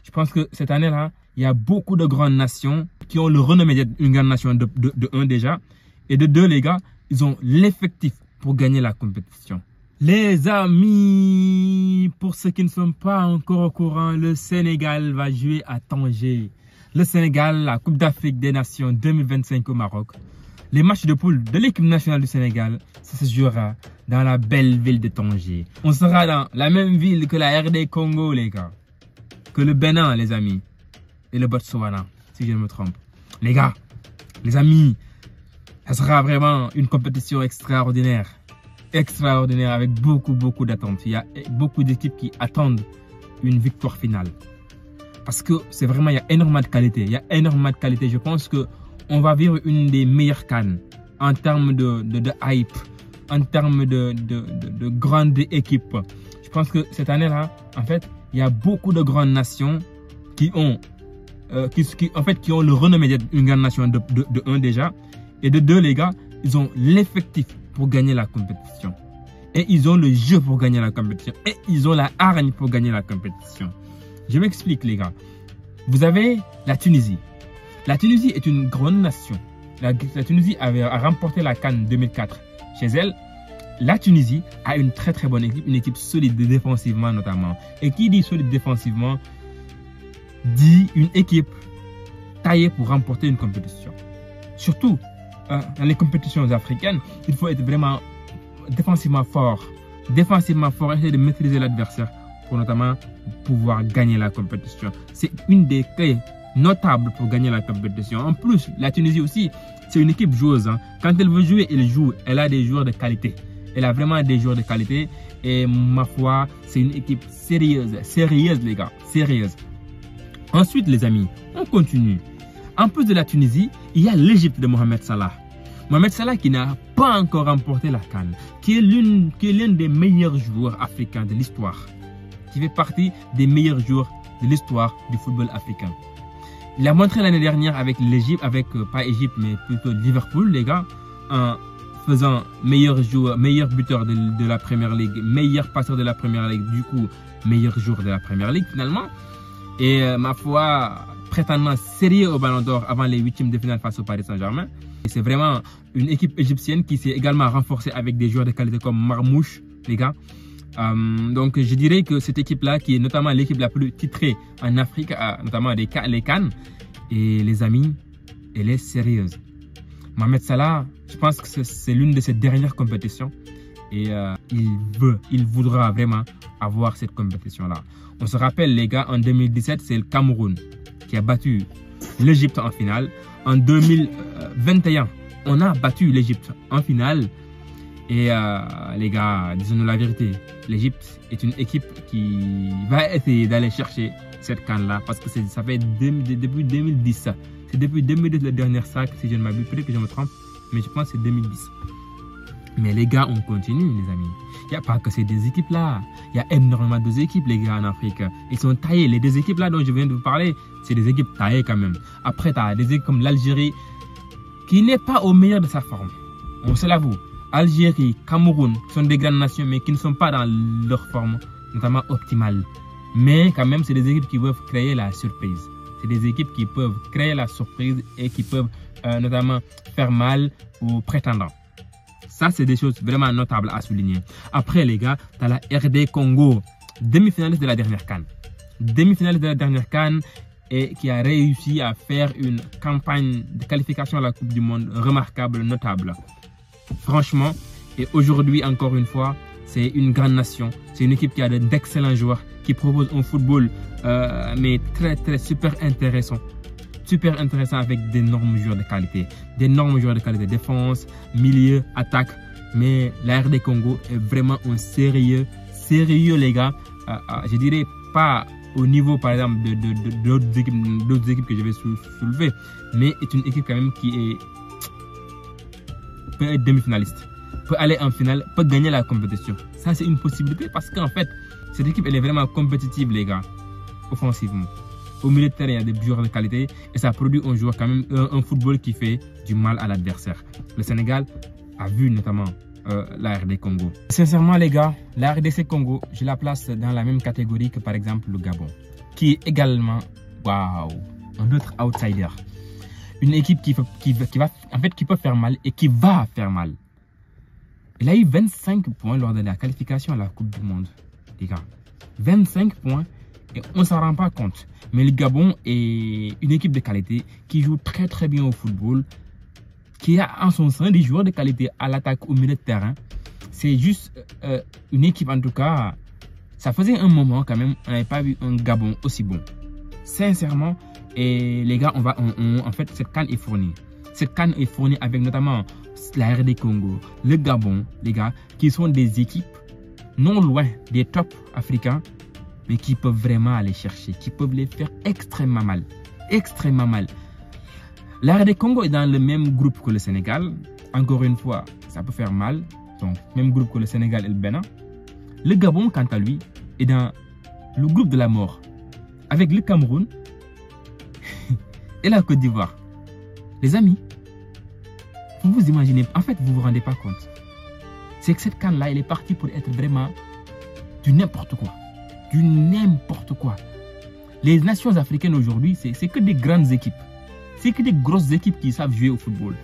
Je pense que cette année-là, il y a beaucoup de grandes nations qui ont le renommé d'être une grande nation de un déjà. Et de deux, les gars, ils ont l'effectif pour gagner la compétition. Les amis, pour ceux qui ne sont pas encore au courant, le Sénégal va jouer à Tanger. Le Sénégal, la Coupe d'Afrique des Nations 2025 au Maroc. Les matchs de poule de l'équipe nationale du Sénégal, ça se jouera dans la belle ville de Tanger. On sera dans la même ville que la RD Congo, les gars. Que le Bénin, les amis. Et le Botswana, si je ne me trompe. Les gars, les amis, ça sera vraiment une compétition extraordinaire. Extraordinaire avec beaucoup d'attentes. Il y a beaucoup d'équipes qui attendent une victoire finale. Parce que c'est vraiment, il y a énormément de qualité. Il y a énormément de qualité. Je pense qu'on va vivre une des meilleures CAN en termes de hype, en termes de grandes équipes. Je pense que cette année-là, en fait, il y a beaucoup de grandes nations qui ont le renommé d'être une grande nation de un déjà. Et de deux, les gars, ils ont l'effectif pour gagner la compétition. Et ils ont le jeu pour gagner la compétition. Et ils ont la hargne pour gagner la compétition. Je m'explique, les gars. Vous avez la Tunisie. La Tunisie est une grande nation. La Tunisie a remporté la CAN 2004 chez elle. La Tunisie a une très bonne équipe, une équipe solide défensivement notamment. Et qui dit solide défensivement, dit une équipe taillée pour remporter une compétition. Surtout dans les compétitions africaines, il faut être vraiment défensivement fort. Défensivement fort, essayer de maîtriser l'adversaire pour notamment pouvoir gagner la compétition. C'est une des clés notables pour gagner la compétition. En plus, la Tunisie aussi, c'est une équipe joueuse. Hein. Quand elle veut jouer, elle joue. Elle a des joueurs de qualité. Elle a vraiment des joueurs de qualité. Et ma foi, c'est une équipe sérieuse. Sérieuse, les gars. Sérieuse. Ensuite, les amis, on continue. En plus de la Tunisie, il y a l'Égypte de Mohamed Salah. Mohamed Salah qui n'a pas encore remporté la CAN, qui est l'un des meilleurs joueurs africains de l'histoire, qui fait partie des meilleurs joueurs de l'histoire du football africain. Il a montré l'année dernière avec l'Égypte, pas Égypte mais plutôt Liverpool, les gars, en faisant meilleur joueur, meilleur buteur de la Première Ligue, meilleur passeur de la Première Ligue, du coup meilleur joueur de la Première Ligue finalement. Et ma foi, prétendant sérieux au Ballon d'Or avant les huitièmes de finale face au Paris Saint-Germain. C'est vraiment une équipe égyptienne qui s'est également renforcée avec des joueurs de qualité comme Marmouche, les gars. Donc je dirais que cette équipe-là, qui est notamment l'équipe la plus titrée en Afrique, notamment les CAN, et les amis, elle est sérieuse. Mohamed Salah, je pense que c'est l'une de ses dernières compétitions et il voudra vraiment avoir cette compétition-là. On se rappelle, les gars, en 2017, c'est le Cameroun qui a battu l'Égypte en finale. En 2021, on a battu l'Égypte en finale. Et les gars, disons-nous la vérité, l'Égypte est une équipe qui va essayer d'aller chercher cette CAN-là parce que ça fait depuis 2010. C'est depuis 2010 le dernier sac, si je ne m'abuse, peut-être que je me trompe, mais je pense que c'est 2010. Mais les gars, on continue, les amis. Il n'y a pas que ces deux équipes-là. Il y a énormément de équipes, les gars, en Afrique. Ils sont taillés. Les deux équipes-là dont je viens de vous parler, c'est des équipes taillées quand même. Après, tu as des équipes comme l'Algérie qui n'est pas au meilleur de sa forme. On se l'avoue. Algérie, Cameroun sont des grandes nations, mais qui ne sont pas dans leur forme, notamment optimale. Mais quand même, c'est des équipes qui peuvent créer la surprise. C'est des équipes qui peuvent créer la surprise et qui peuvent notamment faire mal aux prétendants. Ça, c'est des choses vraiment notables à souligner. Après, les gars, tu as la RD Congo, demi-finaliste de la dernière CAN. Demi-finaliste de la dernière CAN et qui a réussi à faire une campagne de qualification à la Coupe du Monde remarquable, notable. Franchement, et aujourd'hui, encore une fois, c'est une grande nation. C'est une équipe qui a d'excellents joueurs, qui propose un football mais super intéressant. Super intéressant avec d'énormes joueurs de qualité. D'énormes joueurs de qualité. Défense, milieu, attaque. Mais la RD Congo est vraiment un sérieux, les gars. Je dirais pas au niveau, par exemple, d'autres équipes que je vais soulever. Mais est une équipe quand même qui peut être demi-finaliste. Peut aller en finale, peut gagner la compétition. Ça, c'est une possibilité parce qu'en fait, cette équipe, elle est vraiment compétitive, les gars, offensivement. Au milieu de terrain, il y a des joueurs de qualité et ça produit un joueur quand même, un football qui fait du mal à l'adversaire. Le Sénégal a vu notamment la RD Congo. Sincèrement, les gars, la RDC Congo, je la place dans la même catégorie que par exemple le Gabon. qui est également, waouh, un autre outsider. Une équipe qui peut faire mal et qui va faire mal. Il a eu 25 points lors de la qualification à la Coupe du Monde, les gars. 25 points et on ne s'en rend pas compte. Mais le Gabon est une équipe de qualité qui joue très très bien au football, qui a en son sein des joueurs de qualité à l'attaque, au milieu de terrain. C'est juste une équipe, en tout cas, ça faisait un moment quand même, on n'avait pas vu un Gabon aussi bon. Sincèrement, et les gars, en fait, cette CAN est fournie. Cette CAN est fournie avec notamment la RD Congo, le Gabon, les gars, qui sont des équipes non loin des tops africains, mais qui peuvent vraiment aller chercher, qui peuvent les faire extrêmement mal. Extrêmement mal. La RD Congo est dans le même groupe que le Sénégal. Encore une fois, ça peut faire mal. Donc, même groupe que le Sénégal et le Bénin. Le Gabon, quant à lui, est dans le groupe de la mort. Avec le Cameroun et la Côte d'Ivoire. Les amis, vous vous imaginez, en fait, vous ne vous rendez pas compte. C'est que cette CAN-là, elle est partie pour être vraiment du n'importe quoi. Du n'importe quoi. Les nations africaines aujourd'hui, c'est que des grandes équipes. C'est que des grosses équipes qui savent jouer au football.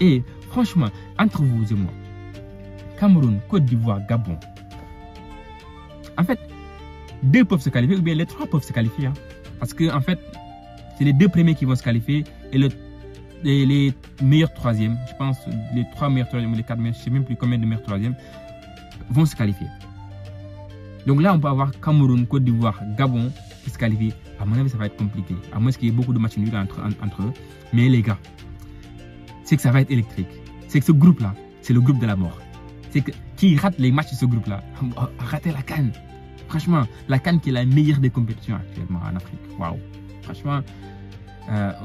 Et franchement, entre vous et moi, Cameroun, Côte d'Ivoire, Gabon, en fait, 2 peuvent se qualifier ou bien les 3 peuvent se qualifier. Hein. Parce que en fait, c'est les 2 premiers qui vont se qualifier et les meilleurs troisièmes, je pense les 3 meilleurs troisièmes ou les 4 meilleurs, je ne sais même plus combien de meilleurs troisièmes, vont se qualifier. Donc là, on peut avoir Cameroun, Côte d'Ivoire, Gabon qui se qualifient. À mon avis, ça va être compliqué. À moins qu'il y ait beaucoup de matchs nuls entre eux. Mais les gars, c'est que ça va être électrique. C'est que ce groupe-là, c'est le groupe de la mort. C'est que qui rate les matchs de ce groupe-là, a raté la CAN. Franchement, la CAN qui est la meilleure des compétitions actuellement en Afrique. Waouh. Franchement,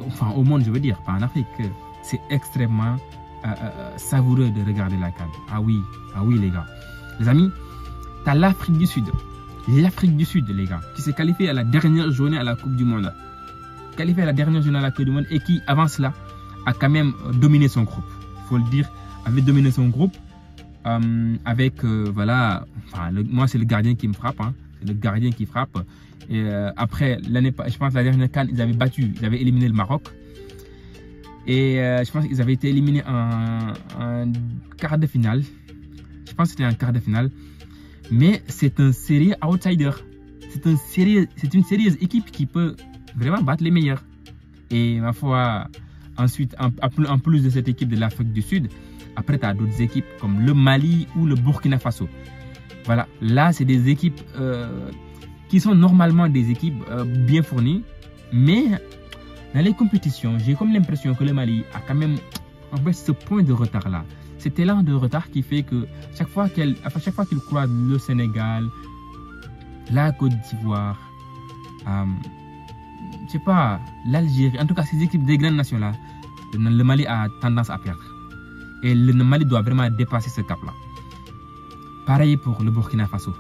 enfin au monde, je veux dire, pas en Afrique. C'est extrêmement savoureux de regarder la CAN. Ah oui, les gars. Les amis, t'as l'Afrique du Sud. L'Afrique du Sud, les gars, qui s'est qualifiée à la dernière journée à la Coupe du Monde. Qualifiée à la dernière journée à la Coupe du Monde et qui, avant cela, a quand même dominé son groupe. Il faut le dire, avait dominé son groupe avec, voilà, enfin, moi c'est le gardien qui me frappe. Hein, c'est le gardien qui frappe. Et après, je pense la dernière CAN, ils avaient éliminé le Maroc. Et je pense qu'ils avaient été éliminés en quart de finale. Je pense que c'était en quart de finale. Mais c'est un sérieux outsider. C'est une sérieuse équipe qui peut vraiment battre les meilleurs. Et ma foi, ensuite, en plus de cette équipe de l'Afrique du Sud, après tu as d'autres équipes comme le Mali ou le Burkina Faso. Voilà, là c'est des équipes qui sont normalement des équipes bien fournies. Mais dans les compétitions, j'ai comme l'impression que le Mali a quand même en fait ce point de retard là. Cet élan de retard qui fait que chaque fois qu'il croise le Sénégal, la Côte d'Ivoire, je sais pas, l'Algérie, en tout cas ces équipes des grandes nations là, le Mali a tendance à perdre. Et le Mali doit vraiment dépasser ce cap là. Pareil pour le Burkina Faso.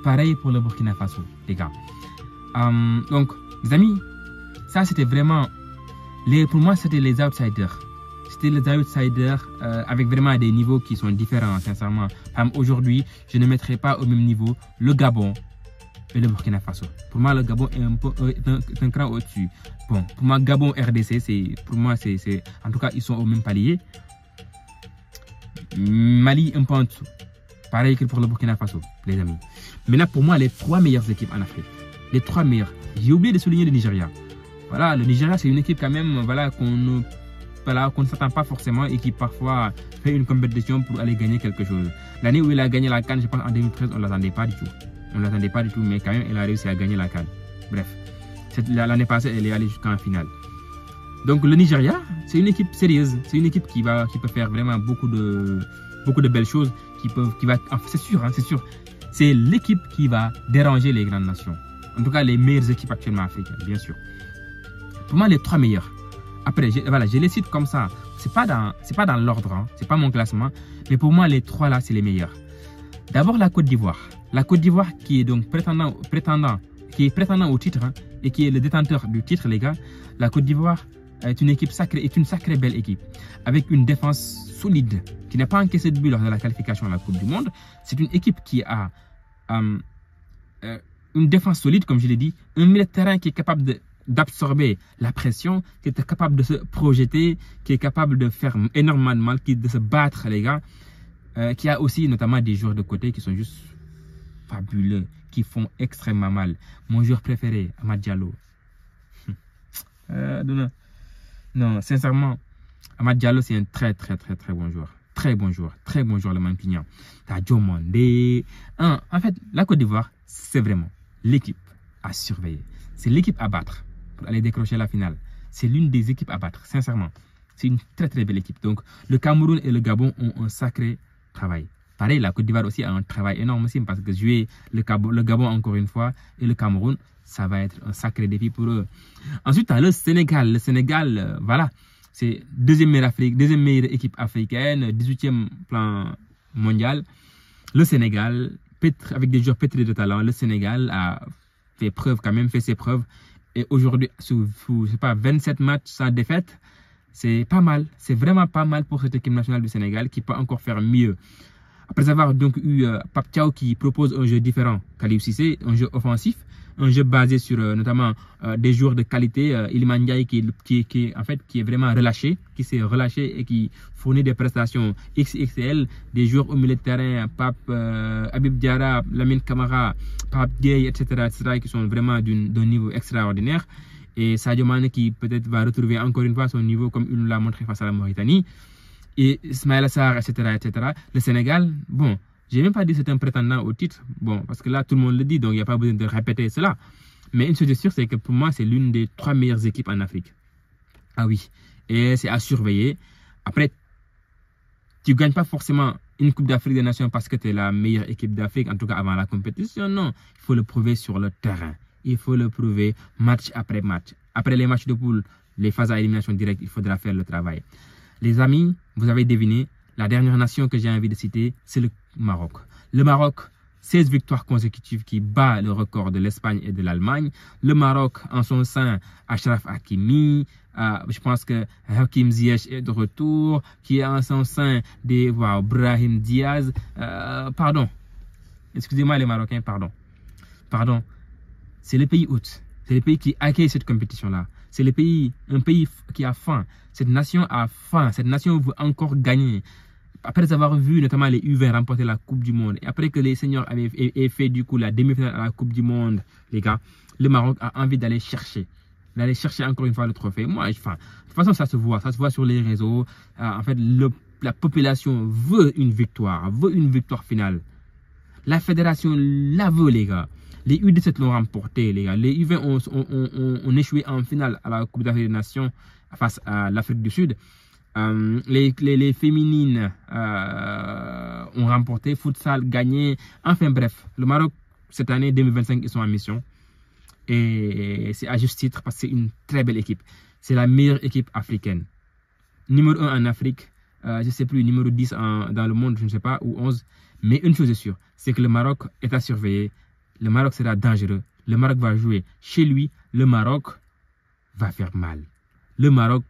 Pareil pour le Burkina Faso, les gars. Donc, les amis, ça c'était vraiment, pour moi c'était les outsiders. C'était les outsiders avec vraiment des niveaux qui sont différents, sincèrement. Aujourd'hui, je ne mettrai pas au même niveau le Gabon et le Burkina Faso. Pour moi, le Gabon est un cran au-dessus. Bon, pour moi, Gabon, RDC, en tout cas, ils sont au même palier. Mali, un peu en dessous. Pareil que pour le Burkina Faso, les amis. Maintenant, pour moi, les 3 meilleures équipes en Afrique. Les 3 meilleures. J'ai oublié de souligner le Nigeria. Voilà, le Nigeria, c'est une équipe quand même, voilà, qu'on ne s'attend pas forcément et qui parfois fait une compétition pour aller gagner quelque chose. L'année où il a gagné la CAN, je pense en 2013, on ne l'attendait pas du tout. On ne l'attendait pas du tout, mais quand même, il a réussi à gagner la CAN. Bref, l'année passée, elle est allée jusqu'en finale. Donc le Nigeria, c'est une équipe sérieuse. C'est une équipe qui peut faire vraiment beaucoup de belles choses. C'est sûr, hein, c'est sûr. C'est l'équipe qui va déranger les grandes nations. En tout cas, les meilleures équipes actuellement africaines, bien sûr. Pour moi, les 3 meilleurs. Après, je les cite comme ça. C'est pas dans l'ordre, hein. C'est pas mon classement. Mais pour moi, les 3 là, c'est les meilleurs. D'abord, la Côte d'Ivoire. La Côte d'Ivoire qui est donc prétendant au titre, hein, et qui est le détenteur du titre, les gars. La Côte d'Ivoire est une sacrée belle équipe. Avec une défense solide, qui n'a pas encaissé de but lors de la qualification à la Coupe du Monde. C'est une équipe qui a un une défense solide, comme je l'ai dit, un milieu de terrain qui est capable d'absorber la pression, qui est capable de se projeter, qui est capable de faire énormément de mal, de se battre, les gars, qui a aussi notamment des joueurs de côté qui sont juste fabuleux, qui font extrêmement mal. Mon joueur préféré, Amad Diallo. Non, sincèrement, Amad Diallo, c'est un très bon joueur. Très bon joueur, le Mampignan. T'as Diomandé. En fait, la Côte d'Ivoire, c'est vraiment l'équipe à surveiller. C'est l'équipe à battre pour aller décrocher la finale. C'est l'une des équipes à battre, sincèrement. C'est une très belle équipe. Donc, le Cameroun et le Gabon ont un sacré travail. Pareil, la Côte d'Ivoire aussi a un travail énorme aussi parce que jouer le Gabon encore une fois et le Cameroun, ça va être un sacré défi pour eux. Ensuite, tu as le Sénégal. Le Sénégal, voilà, c'est deuxième meilleure équipe africaine, 18e plan mondial. Le Sénégal, avec des joueurs pétris de talent, le Sénégal a fait ses preuves. Et aujourd'hui, je sais pas, 27 matchs sans défaite, c'est pas mal. C'est vraiment pas mal pour cette équipe nationale du Sénégal qui peut encore faire mieux. Après avoir donc eu Pape Thiaw qui propose un jeu différent, Kalidou Cissé, un jeu offensif, un jeu basé sur notamment des joueurs de qualité, Iliman Ndiaye qui est vraiment relâché, qui s'est relâché et qui fournit des prestations XXL, des joueurs au milieu de terrain, Pape, Habib Diarra, Lamine Camara, Pape Gueye, etc., qui sont vraiment d'un niveau extraordinaire. Et Sadio Mané qui peut-être va retrouver encore une fois son niveau comme il nous l'a montré face à la Mauritanie. Et Ismaïla Sarr, etc. Le Sénégal, bon, je n'ai même pas dit que c'est un prétendant au titre, bon, parce que là, tout le monde le dit, donc il n'y a pas besoin de répéter cela. Mais une chose est sûre, c'est que pour moi, c'est l'une des 3 meilleures équipes en Afrique. Ah oui, et c'est à surveiller. Après, tu ne gagnes pas forcément une Coupe d'Afrique des Nations parce que tu es la meilleure équipe d'Afrique, en tout cas avant la compétition, non. Il faut le prouver sur le terrain. Il faut le prouver match après match. Après les matchs de poule, les phases à élimination directe, il faudra faire le travail. Les amis, vous avez deviné, la dernière nation que j'ai envie de citer, c'est le Maroc. Le Maroc, 16 victoires consécutives qui bat le record de l'Espagne et de l'Allemagne. Le Maroc, en son sein, Achraf Hakimi, je pense que Hakim Ziyech est de retour, qui est en son sein des Brahim Diaz. Pardon, excusez-moi les Marocains, pardon. C'est le pays hôte, c'est le pays qui accueille cette compétition-là. C'est un pays qui a faim. Cette nation a faim. Cette nation veut encore gagner. Après avoir vu notamment les U20 remporter la Coupe du Monde, et après que les seniors avaient fait du coup la demi-finale à la Coupe du Monde, les gars, le Maroc a envie d'aller chercher encore une fois le trophée. Moi, de toute façon, ça se voit sur les réseaux. En fait, la population veut une victoire finale. La fédération la veut, les gars. Les U17 l'ont remporté, les gars. Les U20 ont échoué en finale à la Coupe d'Afrique des Nations face à l'Afrique du Sud. Les féminines ont remporté, futsal gagné. Enfin bref, le Maroc, cette année 2025, ils sont en mission. Et c'est à juste titre parce que c'est une très belle équipe. C'est la meilleure équipe africaine. Numéro 1 en Afrique, je ne sais plus, numéro 10 dans le monde, je ne sais pas, ou 11. Mais une chose est sûre, c'est que le Maroc est à surveiller. Le Maroc sera dangereux. Le Maroc va jouer chez lui. Le Maroc va faire mal. Le Maroc,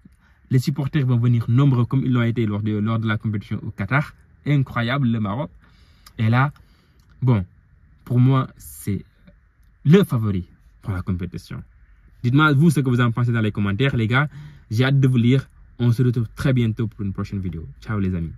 les supporters vont venir nombreux comme ils l'ont été lors de la compétition au Qatar. Incroyable, le Maroc. Et là, bon, pour moi, c'est le favori pour la compétition. Dites-moi, vous, ce que vous en pensez dans les commentaires, les gars. J'ai hâte de vous lire. On se retrouve très bientôt pour une prochaine vidéo. Ciao, les amis.